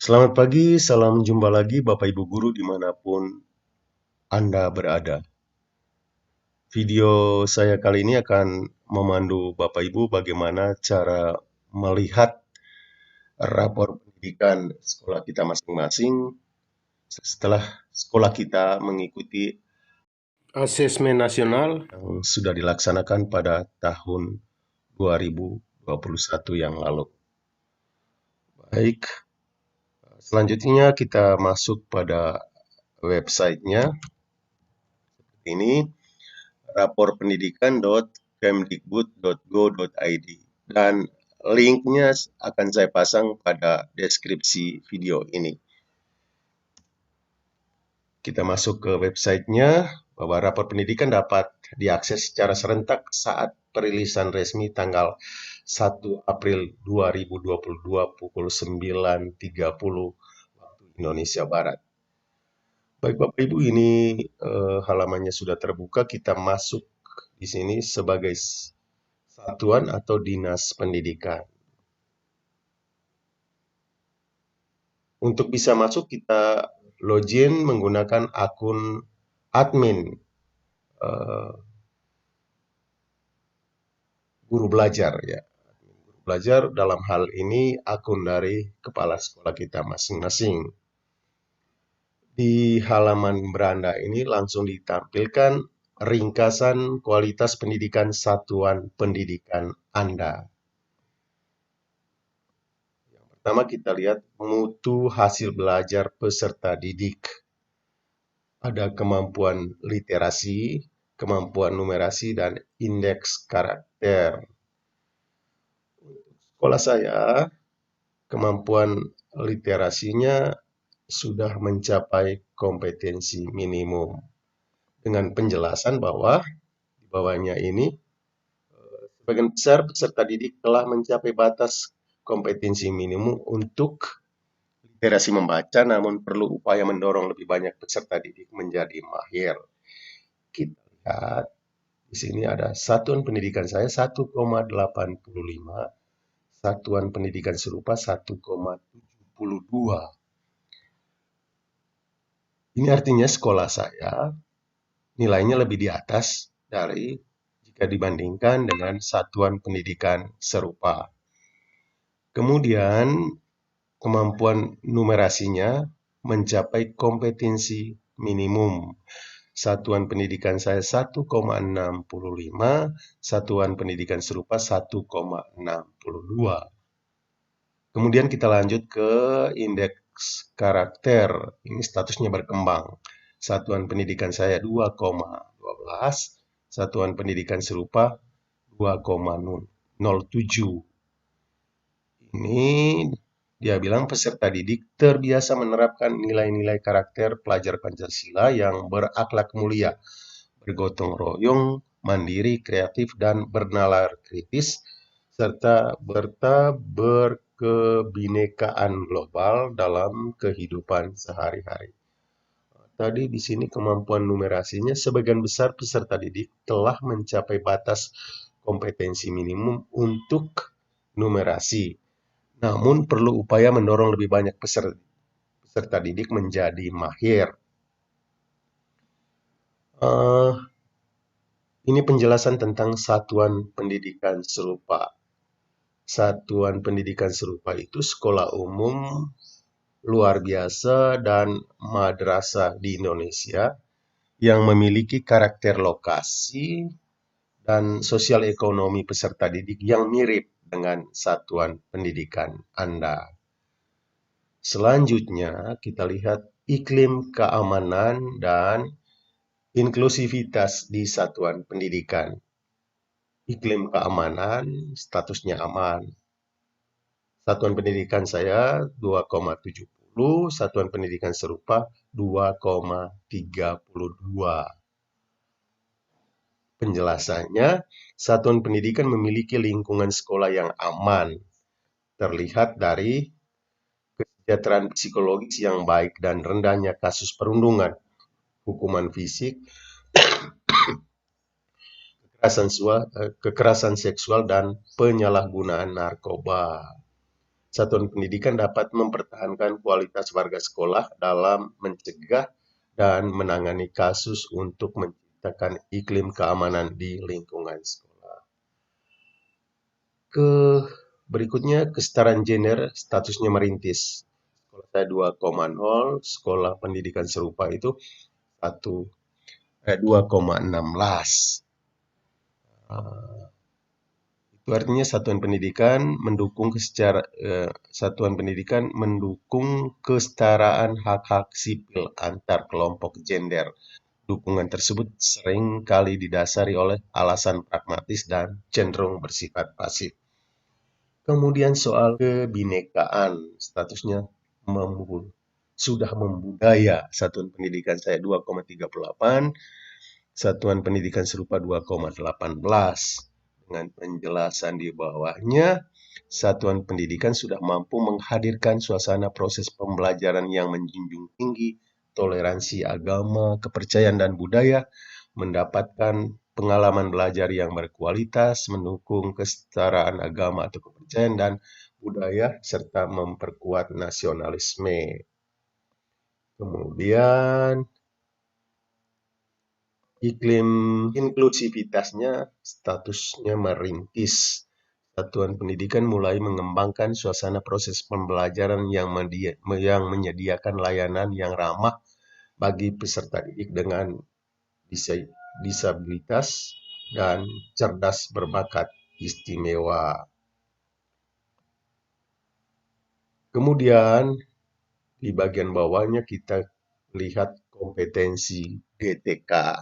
Selamat pagi, salam jumpa lagi Bapak Ibu Guru dimanapun Anda berada. Video saya kali ini akan memandu Bapak Ibu bagaimana cara melihat rapor pendidikan sekolah kita masing-masing setelah sekolah kita mengikuti asesmen nasional yang sudah dilaksanakan pada tahun 2021 yang lalu. Baik, selanjutnya kita masuk pada websitenya. Ini raporpendidikan.kemdikbud.go.id dan linknya akan saya pasang pada deskripsi video ini. Kita masuk ke websitenya bahwa rapor pendidikan dapat diakses secara serentak saat perilisan resmi tanggal 1 April 2022 pukul 9.30 waktu Indonesia Barat. Baik Bapak Ibu, ini halamannya sudah terbuka. Kita masuk di sini sebagai satuan atau dinas pendidikan. Untuk bisa masuk kita login menggunakan akun admin guru belajar ya. Guru belajar dalam hal ini akun dari kepala sekolah kita masing-masing. Di halaman beranda ini langsung ditampilkan ringkasan kualitas pendidikan satuan pendidikan Anda. Pertama kita lihat mutu hasil belajar peserta didik. Ada kemampuan literasi, kemampuan numerasi, dan indeks karakter. Untuk sekolah saya, kemampuan literasinya sudah mencapai kompetensi minimum. Dengan penjelasan bahwa di bawahnya ini, sebagian besar peserta didik telah mencapai batas kompetensi minimum untuk literasi membaca, namun perlu upaya mendorong lebih banyak peserta didik menjadi mahir. Kita lihat di sini ada satuan pendidikan saya 1,85, satuan pendidikan serupa 1,72. Ini artinya sekolah saya nilainya lebih di atas dari jika dibandingkan dengan satuan pendidikan serupa. Kemudian kemampuan numerasinya mencapai kompetensi minimum. Satuan pendidikan saya 1,65, satuan pendidikan serupa 1,62. Kemudian kita lanjut ke indeks karakter. Ini statusnya berkembang. Satuan pendidikan saya 2,12, satuan pendidikan serupa 2,07. Ini dia bilang peserta didik terbiasa menerapkan nilai-nilai karakter pelajar Pancasila yang berakhlak mulia, bergotong royong, mandiri, kreatif, dan bernalar kritis, serta berkebinekaan global dalam kehidupan sehari-hari. Tadi di sini kemampuan numerasinya sebagian besar peserta didik telah mencapai batas kompetensi minimum untuk numerasi. Namun perlu upaya mendorong lebih banyak peserta didik menjadi mahir. Ini penjelasan tentang satuan pendidikan serupa. Satuan pendidikan serupa itu sekolah umum, luar biasa, dan madrasah di Indonesia yang memiliki karakter lokasi dan sosial ekonomi peserta didik yang mirip dengan satuan pendidikan Anda. Selanjutnya kita lihat iklim keamanan dan inklusivitas di satuan pendidikan. Iklim keamanan statusnya aman. Satuan pendidikan saya 2,70, satuan pendidikan serupa 2,32. Penjelasannya, satuan pendidikan memiliki lingkungan sekolah yang aman, terlihat dari kesejahteraan psikologis yang baik dan rendahnya kasus perundungan, hukuman fisik, kekerasan seksual, dan penyalahgunaan narkoba. Satuan pendidikan dapat mempertahankan kualitas warga sekolah dalam mencegah dan menangani kasus untuk menciptakan iklim keamanan di lingkungan sekolah. Berikutnya, kesetaraan gender statusnya merintis. Sekolah saya 2,0, sekolah pendidikan serupa itu 2,16. Itu artinya satuan pendidikan mendukung kesetaraan hak-hak sipil antar kelompok gender. Dukungan tersebut sering kali didasari oleh alasan pragmatis dan cenderung bersifat pasif. Kemudian soal kebinekaan, statusnya sudah membudaya. Satuan pendidikan saya 2,38, satuan pendidikan serupa 2,18. Dengan penjelasan di bawahnya, satuan pendidikan sudah mampu menghadirkan suasana proses pembelajaran yang menjunjung tinggi toleransi agama, kepercayaan, dan budaya, mendapatkan pengalaman belajar yang berkualitas, mendukung kesetaraan agama atau kepercayaan dan budaya, serta memperkuat nasionalisme. Kemudian, iklim inklusivitasnya statusnya merintis. Satuan pendidikan mulai mengembangkan suasana proses pembelajaran yang menyediakan layanan yang ramah bagi peserta didik dengan disabilitas dan cerdas berbakat istimewa. Kemudian di bagian bawahnya kita lihat kompetensi GTK.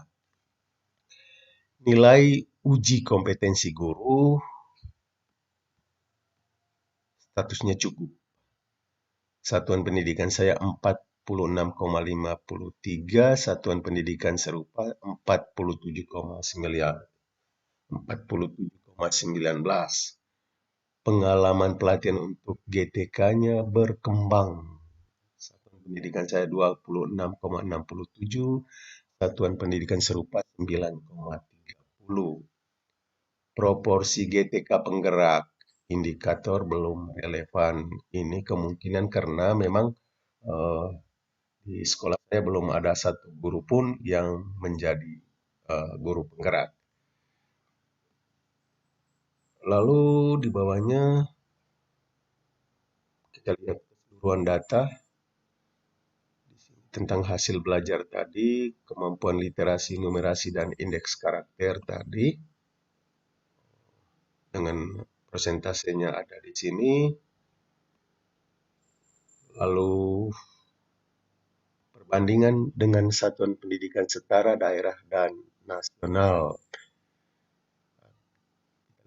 Nilai uji kompetensi guru statusnya cukup. Satuan pendidikan saya 46,53, satuan pendidikan serupa 47,19. Pengalaman pelatihan untuk GTK-nya berkembang. Satuan pendidikan saya 26,67, satuan pendidikan serupa 9,30. Proporsi GTK penggerak, indikator belum relevan. Ini kemungkinan karena memang di sekolah saya belum ada satu guru pun yang menjadi guru penggerak. Lalu di bawahnya kita lihat keseluruhan data tentang hasil belajar tadi, kemampuan literasi, numerasi, dan indeks karakter tadi. Dengan persentasenya ada di sini. Lalu perbandingan dengan satuan pendidikan setara daerah dan nasional.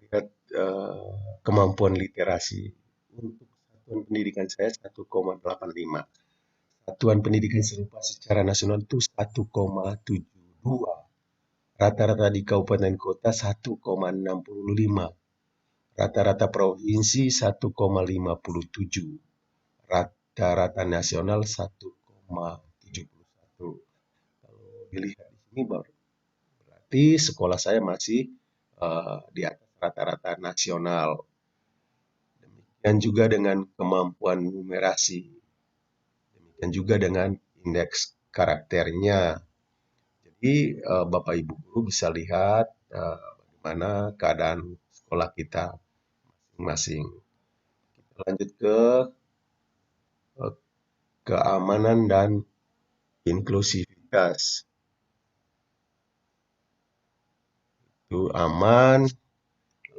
Lihat kemampuan literasi. Untuk satuan pendidikan saya 1,85. Satuan pendidikan serupa secara nasional itu 1,72. Rata-rata di kabupaten kota 1,65. Rata-rata provinsi 1,57. Rata-rata nasional 1,71. Kalau dilihat di sini berarti sekolah saya masih di atas rata-rata nasional. Demikian juga dengan kemampuan numerasi. Demikian juga dengan indeks karakternya. Jadi Bapak Ibu guru bisa lihat bagaimana keadaan sekolah kita masing-masing. Kita lanjut ke keamanan dan inklusivitas. Itu aman,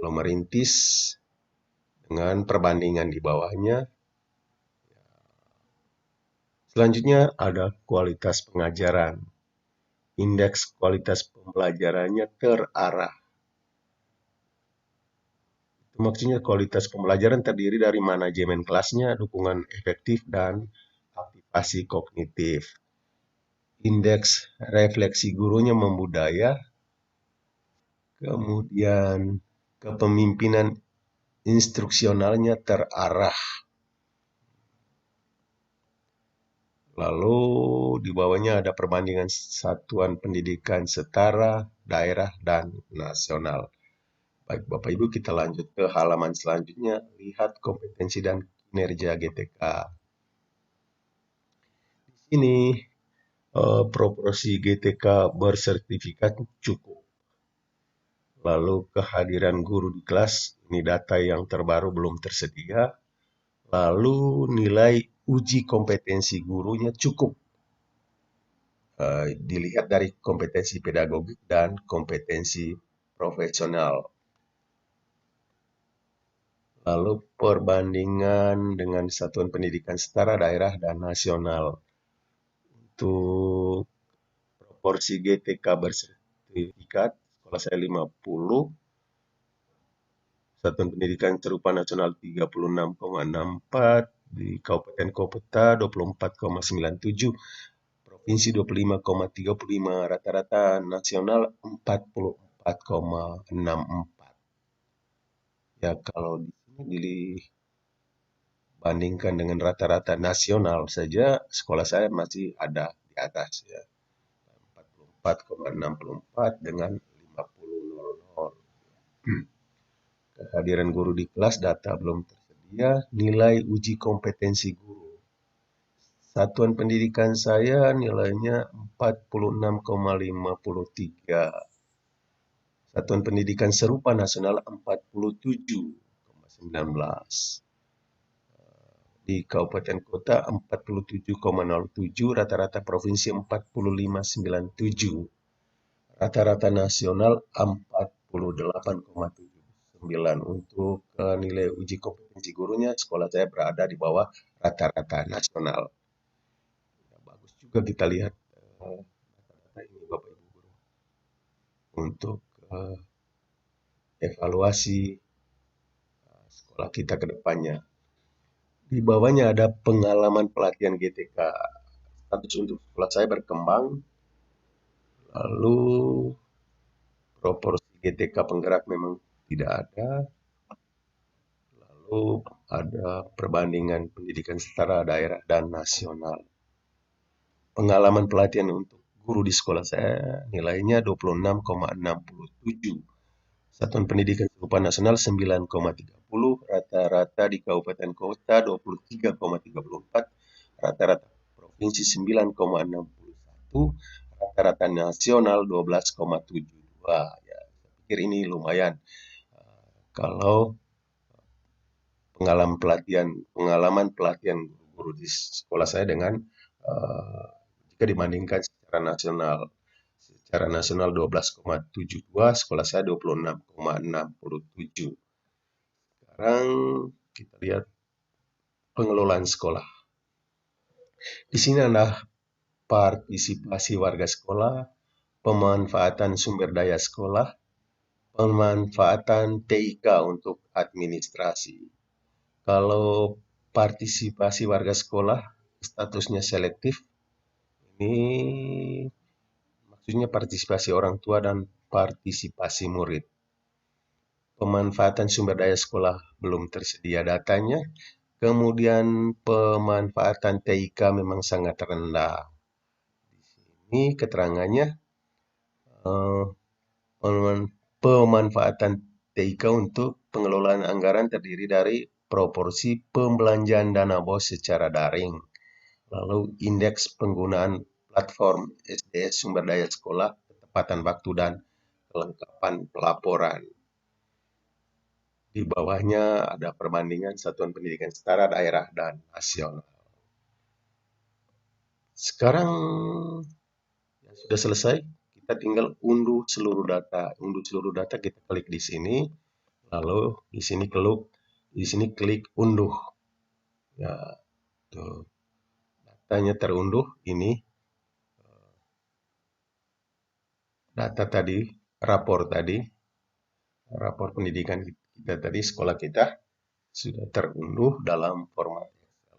lalu merintis dengan perbandingan di bawahnya. Selanjutnya ada kualitas pengajaran. Indeks kualitas pembelajarannya terarah. Itu maksudnya kualitas pembelajaran terdiri dari manajemen kelasnya, dukungan efektif, dan aktivasi kognitif. Indeks refleksi gurunya membudaya. Kemudian kepemimpinan instruksionalnya terarah. Lalu di bawahnya ada perbandingan satuan pendidikan setara, daerah, dan nasional. Baik Bapak Ibu, kita lanjut ke halaman selanjutnya. Lihat kompetensi dan kinerja GTK. Di sini proporsi GTK bersertifikat cukup. Lalu kehadiran guru di kelas, ini data yang terbaru belum tersedia. Lalu nilai uji kompetensi gurunya cukup. Dilihat dari kompetensi pedagogik dan kompetensi profesional. Lalu perbandingan dengan satuan pendidikan setara daerah dan nasional. Untuk proporsi GTK bersertifikat, sekolah saya 50, satuan pendidikan serupa nasional 36,64, di Kabupaten Kota 24,97, provinsi 25,35, rata-rata nasional 44,64. Ya, kalau di sini dibandingkan dengan rata-rata nasional saja, sekolah saya masih ada di atas ya. 44,64 dengan 50,00. Kehadiran guru di kelas, data belum tersedia. Nilai uji kompetensi guru. Satuan pendidikan saya nilainya 46,53. Satuan pendidikan serupa nasional 47,19. Di Kabupaten Kota 47,07, rata-rata provinsi 45,97. Rata-rata nasional 48,79. Untuk nilai uji kompetensi gurunya, sekolah saya berada di bawah rata-rata nasional. Ya, bagus juga kita lihat data ini Bapak Ibu Guru untuk evaluasi sekolah kita ke depannya. Di bawahnya ada pengalaman pelatihan GTK. Status untuk sekolah saya berkembang. Lalu proporsi GTK penggerak memang tidak ada. Lalu ada perbandingan pendidikan setara daerah dan nasional. Pengalaman pelatihan untuk guru di sekolah saya nilainya 26,67. Satuan pendidikan serupa nasional 9,30, rata-rata di Kabupaten Kota 23,34, rata-rata provinsi 9,61, rata-rata nasional 12,72. Ya, saya pikir ini lumayan. Kalau pengalaman pelatihan guru-guru di sekolah saya dengan jika dibandingkan secara nasional. Secara nasional 12,72, sekolah saya 26,67. Sekarang kita lihat pengelolaan sekolah. Di sini ada partisipasi warga sekolah, pemanfaatan sumber daya sekolah, pemanfaatan TIK untuk administrasi. Kalau partisipasi warga sekolah statusnya selektif, ini maksudnya partisipasi orang tua dan partisipasi murid. Pemanfaatan sumber daya sekolah belum tersedia datanya. Kemudian pemanfaatan TIK memang sangat rendah. Di sini keterangannya pemanfaatan TIK untuk pengelolaan anggaran terdiri dari proporsi pembelanjaan dana BOS secara daring, lalu indeks penggunaan platform SDS sumber daya sekolah, ketepatan waktu dan kelengkapan pelaporan. Di bawahnya ada perbandingan satuan pendidikan setara daerah dan nasional. Sekarang yang sudah selesai, kita tinggal unduh seluruh data. Unduh seluruh data kita klik di sini, lalu di sini klik unduh. Ya, tuh. Datanya terunduh. Ini data tadi, rapor pendidikan kita tadi, sekolah kita sudah terunduh dalam format Excel.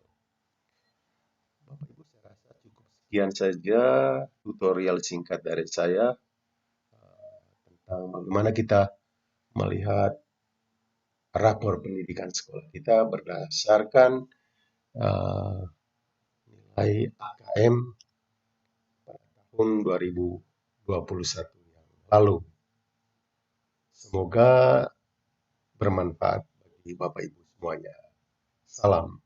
Bapak Ibu, saya rasa cukup sekian saja tutorial singkat dari saya tentang bagaimana kita melihat rapor pendidikan sekolah kita berdasarkan nilai AKM pada tahun 2021 yang lalu. Semoga bermanfaat bagi Bapak Ibu semuanya. Salam.